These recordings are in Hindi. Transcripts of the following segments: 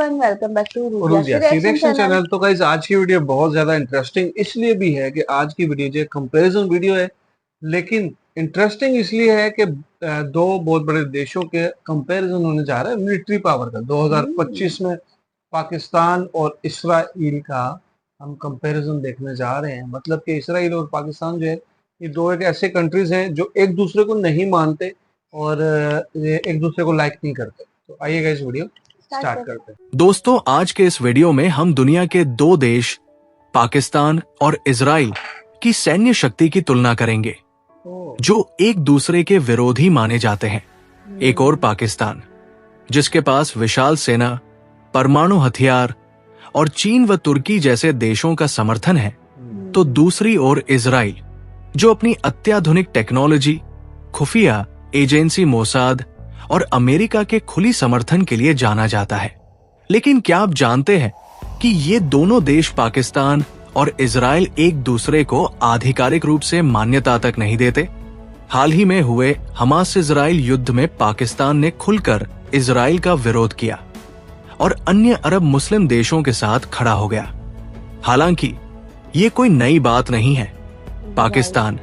Everyone, welcome back to Rubia reaction channel. तो गाइस आज की वीडियो बहुत ज्यादा इंटरेस्टिंग इसलिए भी है कि आज की वीडियो जो कंपैरिजन वीडियो है, लेकिन इंटरेस्टिंग इसलिए है कि दो बहुत बड़े देशों के कंपैरिजन होने जा रहा है मिलिट्री पावर का। 2025 में पाकिस्तान और इसराइल का हम कंपैरिजन देखने जा रहे हैं। मतलब कि इसराइल और पाकिस्तान जो है, ये दो एक ऐसे कंट्रीज हैं जो एक दूसरे को नहीं मानते और ये एक दूसरे को लाइक नहीं करते। तो आइए गाइस वीडियो स्टार्ट करते हैं। दोस्तों, आज के इस वीडियो में हम दुनिया के दो देश पाकिस्तान और इजराइल की सैन्य शक्ति की तुलना करेंगे जो एक दूसरे के विरोधी माने जाते हैं। एक और पाकिस्तान जिसके पास विशाल सेना, परमाणु हथियार और चीन व तुर्की जैसे देशों का समर्थन है, तो दूसरी ओर इजराइल जो अपनी अत्याधुनिक टेक्नोलॉजी, खुफिया एजेंसी मोसाद और अमेरिका के खुली समर्थन के लिए जाना जाता है। लेकिन क्या आप जानते हैं कि ये दोनों देश पाकिस्तान और इजराइल एक दूसरे को आधिकारिक रूप से मान्यता तक नहीं देते। हाल ही में हुए हमास इजराइल युद्ध में पाकिस्तान ने खुलकर इजराइल का विरोध किया और अन्य अरब मुस्लिम देशों के साथ खड़ा हो गया। हालांकि ये कोई नई बात नहीं है। पाकिस्तान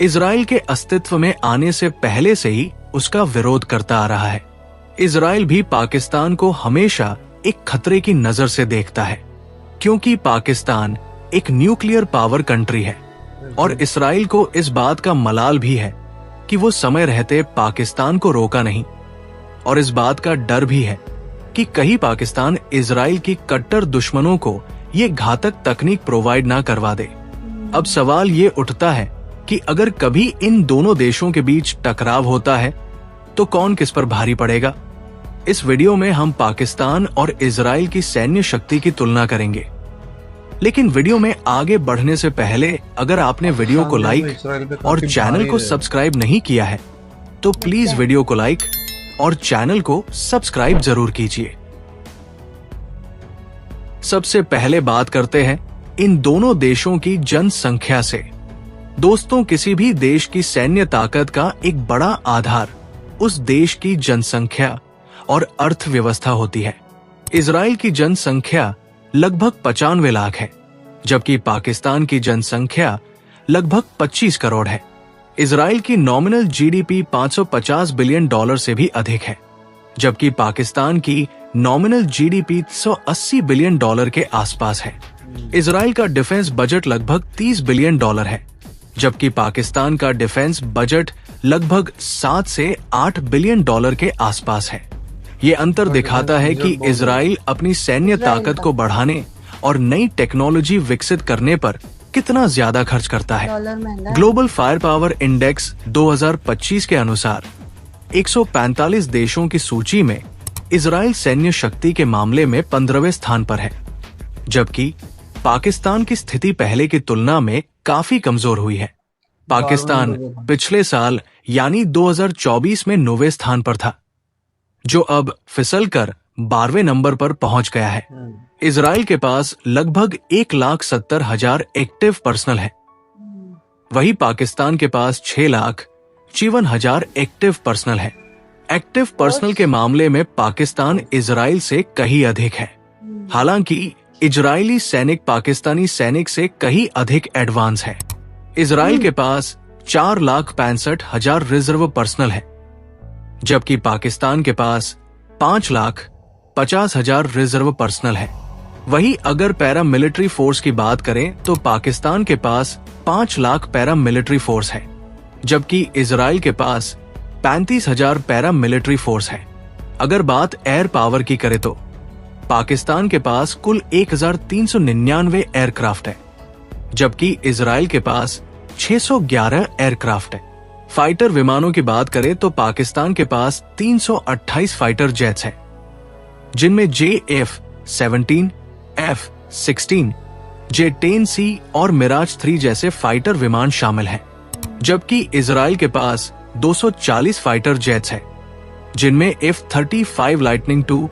इजराइल के अस्तित्व में आने से पहले से ही उसका विरोध करता आ रहा है। इजराइल भी पाकिस्तान को हमेशा एक खतरे की नजर से देखता है, क्योंकि पाकिस्तान एक न्यूक्लियर पावर कंट्री है और इजराइल को इस बात का मलाल भी है कि वो समय रहते पाकिस्तान को रोका नहीं, और इस बात का डर भी है कि कहीं पाकिस्तान इजराइल की कट्टर दुश्मनों को ये घातक तकनीक प्रोवाइड ना करवा दे। अब सवाल ये उठता है कि अगर कभी इन दोनों देशों के बीच टकराव होता है तो कौन किस पर भारी पड़ेगा। इस वीडियो में हम पाकिस्तान और इजराइल की सैन्य शक्ति की तुलना करेंगे। लेकिन वीडियो में आगे बढ़ने से पहले अगर आपने वीडियो को लाइक और चैनल को सब्सक्राइब नहीं किया है तो प्लीज वीडियो को लाइक और चैनल को सब्सक्राइब जरूर कीजिए। सबसे पहले बात करते हैं इन दोनों देशों की जनसंख्या से। दोस्तों, किसी भी देश की सैन्य ताकत का एक बड़ा आधार उस देश की जनसंख्या और अर्थव्यवस्था होती है। इजराइल की जनसंख्या लगभग 95 लाख है, जबकि पाकिस्तान की जनसंख्या लगभग 25 करोड़ है। इजराइल की नॉमिनल जीडीपी $550 बिलियन से भी अधिक है, जबकि पाकिस्तान की नॉमिनल जीडीपी $180 बिलियन के आसपास है। इजराइल का डिफेंस बजट लगभग $30 बिलियन है, जबकि पाकिस्तान का डिफेंस बजट लगभग 7 से 8 बिलियन डॉलर के आसपास है। ये अंतर दिखाता है कि इजराइल अपनी सैन्य ताकत को बढ़ाने और नई टेक्नोलॉजी विकसित करने पर कितना ज्यादा खर्च करता है। ग्लोबल फायर पावर इंडेक्स 2025 के अनुसार 145 देशों की सूची में इजराइल सैन्य शक्ति के मामले में 15वें स्थान पर है, जबकि पाकिस्तान की स्थिति पहले की तुलना में काफी कमजोर हुई है। पाकिस्तान पिछले साल यानी 2024 में 9वें स्थान पर था, जो अब फिसलकर 12वें नंबर पर पहुंच गया है। इजराइल के पास लगभग 1,70,000 एक्टिव पर्सनल है, वही पाकिस्तान के पास 6,54,000 एक्टिव पर्सनल है। एक्टिव पर्सनल के मामले में पाकिस्तान इजराइल से कहीं अधिक है। हालांकि इजरायली सैनिक पाकिस्तानी सैनिक से कहीं अधिक एडवांस है। इजराइल के पास 4,65,000 रिजर्व पर्सनल है, जबकि पाकिस्तान के पास 5,50,000 रिजर्व पर्सनल है। वही अगर पैरा मिलिट्री फोर्स की बात करें तो पाकिस्तान के पास 5 लाख पैरा मिलिट्री फोर्स है, जबकि इजराइल के पास 35,000 पैरा मिलिट्री फोर्स है। अगर बात एयर पावर की करें तो पाकिस्तान के पास कुल 1,399 एयरक्राफ्ट है, जबकि इजराइल के पास 611 एयरक्राफ्ट है। फाइटर विमानों की बात करें तो पाकिस्तान के पास 328 फाइटर जेट्स हैं, जिनमें JF-17, F-16, J-10C और मिराज 3 जैसे फाइटर विमान शामिल हैं, जबकि इजराइल के पास 240 फाइटर जेट्स हैं, जिनमें F-35 लाइटनिंग II,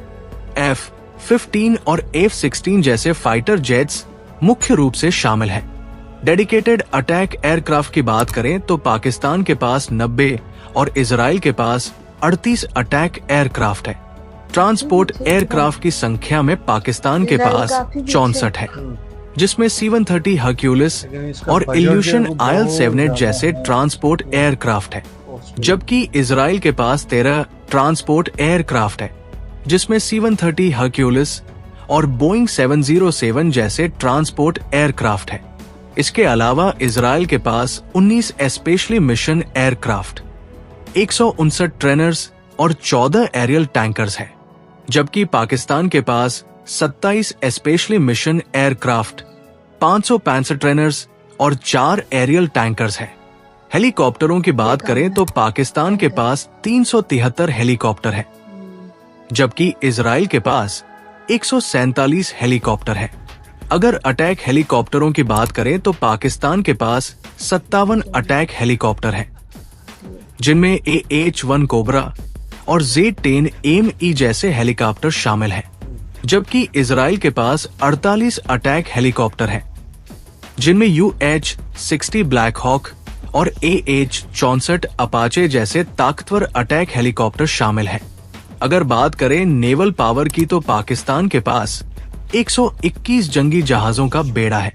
F-15 और F-16 जैसे फाइटर जेट्स मुख्य रूप से शामिल हैं। डेडिकेटेड अटैक एयरक्राफ्ट की बात करें तो पाकिस्तान के पास 90 और इजराइल के पास 38 अटैक एयरक्राफ्ट है, ट्रांसपोर्ट एयरक्राफ्ट की संख्या में पाकिस्तान के पास 64 है, जिसमें C-130 हर्क्यूलिस लेकिन इसका और budget जो है इल्यूशन वो IL-7 बहुत जैसे ज्यादा है। ट्रांसपोर्ट एयरक्राफ्ट है, जबकि इजराइल के पास 13 ट्रांसपोर्ट एयरक्राफ्ट है, जिसमें C-130 हर्क्यूलिस और बोइंग 707 जैसे ट्रांसपोर्ट एयरक्राफ्ट है। इसके अलावा इजराइल के पास 19 स्पेशली मिशन एयरक्राफ्ट, 159 ट्रेनर्स और 14 एरियल टैंकर्स हैं, जबकि पाकिस्तान के पास 27 स्पेशली मिशन एयरक्राफ्ट, 565 ट्रेनर्स और 4 एरियल टैंकर्स हैं। हेलीकॉप्टरों की बात करें तो पाकिस्तान के पास 373 हेलीकॉप्टर हैं, जबकि इजराइल के पास 147 हेलीकॉप्टर हैं। अगर अटैक हेलीकॉप्टरों की बात करें तो पाकिस्तान के पास 57 अटैक हेलीकॉप्टर हैं, जिनमें AH-1 कोबरा और Z-10 AIM-E जैसे हेलीकॉप्टर शामिल हैं, जबकि इजराइल के पास 48 अटैक हेलीकॉप्टर हैं, जिनमें UH-60 ब्लैक हॉक और AH-64 अपाचे जैसे ताकतवर अटैक हेलीकॉप्टर शामिल हैं। अगर बात करें नेवल पावर की तो पाकिस्तान के पास 121 जंगी जहाजों का बेड़ा है,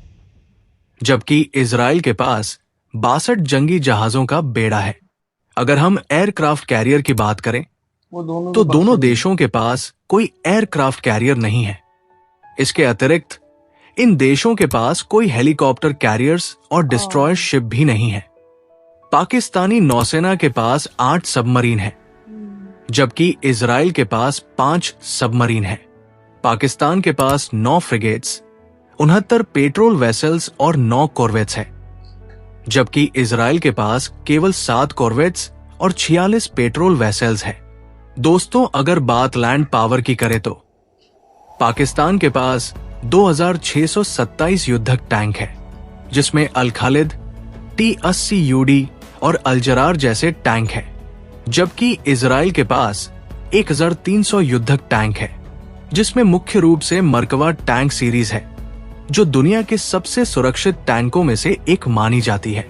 जबकि इजराइल के पास 62 जंगी जहाजों का बेड़ा है। अगर हम एयरक्राफ्ट कैरियर की बात करें वो दोनों तो के पास दोनों नहीं है। देशों के पास कोई एयरक्राफ्ट कैरियर नहीं है। इसके अतिरिक्त इन देशों के पास कोई हेलीकॉप्टर कैरियर्स और डिस्ट्रॉयर शिप भी नहीं है। पाकिस्तानी नौसेना के पास 8 सबमरीन हैं, जबकि इजराइल के पास 5 सबमरीन हैं। पाकिस्तान के पास 9 फ्रिगेट्स, 69 पेट्रोल वेसल्स और 9 कॉर्वेट्स हैं, जबकि इजराइल के पास केवल 7 कॉर्वेट्स और 46 पेट्रोल वेसल्स हैं। दोस्तों, अगर बात लैंड पावर की करें तो पाकिस्तान के पास 2627 युद्धक टैंक है, जिसमें अल खालिद, T-80 UD और अल-जरार जैसे टैंक हैं, जबकि इजराइल के पास 1300 युद्धक टैंक है, जिसमें मुख्य रूप से मर्कवा टैंक सीरीज है, जो दुनिया के सबसे सुरक्षित टैंकों में से एक मानी जाती है।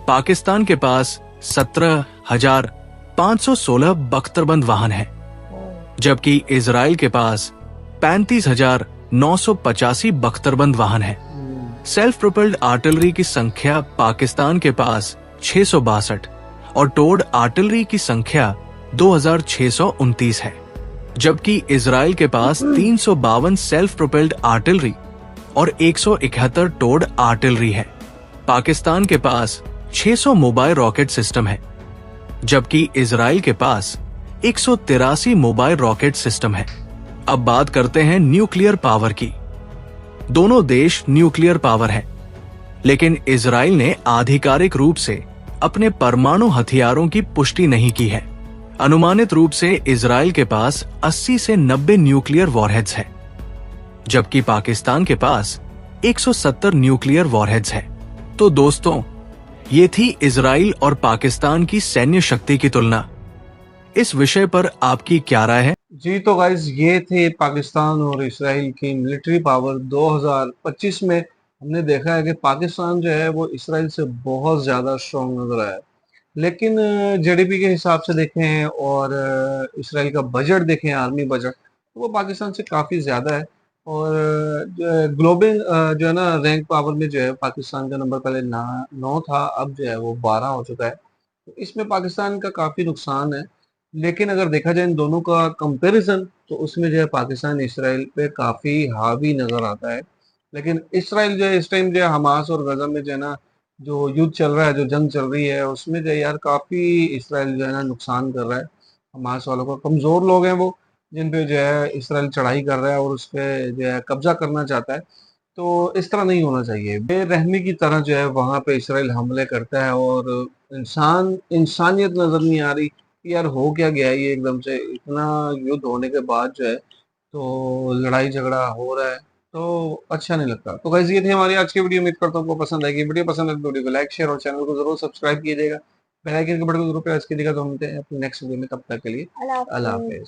पाकिस्तान के पास 17,516 बख्तरबंद वाहन हैं, जबकि इजराइल के पास 35,985 बख्तरबंद वाहन हैं। सेल्फ प्रोपेल्ड आर्टिलरी की संख्या पाकिस्तान के पास 662 और टोड आर्टिलरी की संख्या 2629 है, जबकि इजराइल के पास 352 सेल्फ प्रोपेल्ड आर्टिलरी और 171 टोड आर्टिलरी है। पाकिस्तान के पास 600 मोबाइल रॉकेट सिस्टम है, जबकि इजराइल के पास 183 मोबाइल रॉकेट सिस्टम है। अब बात करते हैं न्यूक्लियर पावर की। दोनों देश न्यूक्लियर पावर हैं, लेकिन इजराइल ने आधिकारिक रूप से अपने परमाणु हथियारों की पुष्टि नहीं की है। अनुमानित रूप से इजराइल के पास 80 से 90 न्यूक्लियर वॉरहेड्स हैं, जबकि पाकिस्तान के पास 170 न्यूक्लियर वॉरहेड्स हैं। तो दोस्तों, ये थी इजराइल और पाकिस्तान की सैन्य शक्ति की तुलना। इस विषय पर आपकी क्या राय है? जी तो गाइज, ये थे पाकिस्तान और इसराइल की मिलिट्री पावर 2025 में। हमने देखा है कि पाकिस्तान जो है वो इसराइल से बहुत ज़्यादा स्ट्रॉन्ग नजर आया, लेकिन जीडीपी के हिसाब से देखें और इसराइल का बजट देखें, आर्मी बजट, तो वो पाकिस्तान से काफ़ी ज़्यादा है। और ग्लोबल जो है ना रैंक पावर में जो है पाकिस्तान का नंबर पहले 9 था, अब जो है वो 12 हो चुका है। तो इसमें पाकिस्तान का काफ़ी नुकसान है। लेकिन अगर देखा जाए इन दोनों का कंपैरिजन तो उसमें जो है पाकिस्तान इसराइल पे काफ़ी हावी नज़र आता है। लेकिन इसराइल जो है इस टाइम जो है हमास और गजा में जो है ना जो युद्ध चल रहा है, जो जंग चल रही है, उसमें जो है यार काफ़ी इसराइल जो है ना नुकसान कर रहा है। हमास वालों को, कमज़ोर लोग हैं वो, जिन पे जो है इसराइल चढ़ाई कर रहा है और उस पर जो है कब्जा करना चाहता है। तो इस तरह नहीं होना चाहिए। बेरहमी की तरह जो है वहाँ पे इसराइल हमले करता है और इंसानियत नज़र नहीं आ रही कि यार हो क्या गया है। ये एकदम से इतना युद्ध होने के बाद जो है तो लड़ाई झगड़ा हो रहा है, तो अच्छा नहीं लगता। तो गाइस, ये थी हमारी आज की वीडियो। उम्मीद करता हूँ आपको पसंद आएगी। वीडियो पसंद है तो वीडियो को लाइक, शेयर और चैनल को जरूर सब्सक्राइब कीजिएगा। बेल आइकन के बटन को जरूर प्रेस कीजिएगा। तो हम मिलते हैं अपने नेक्स्ट वीडियो में, तब तक के लिए अल्लाह हाफिज़।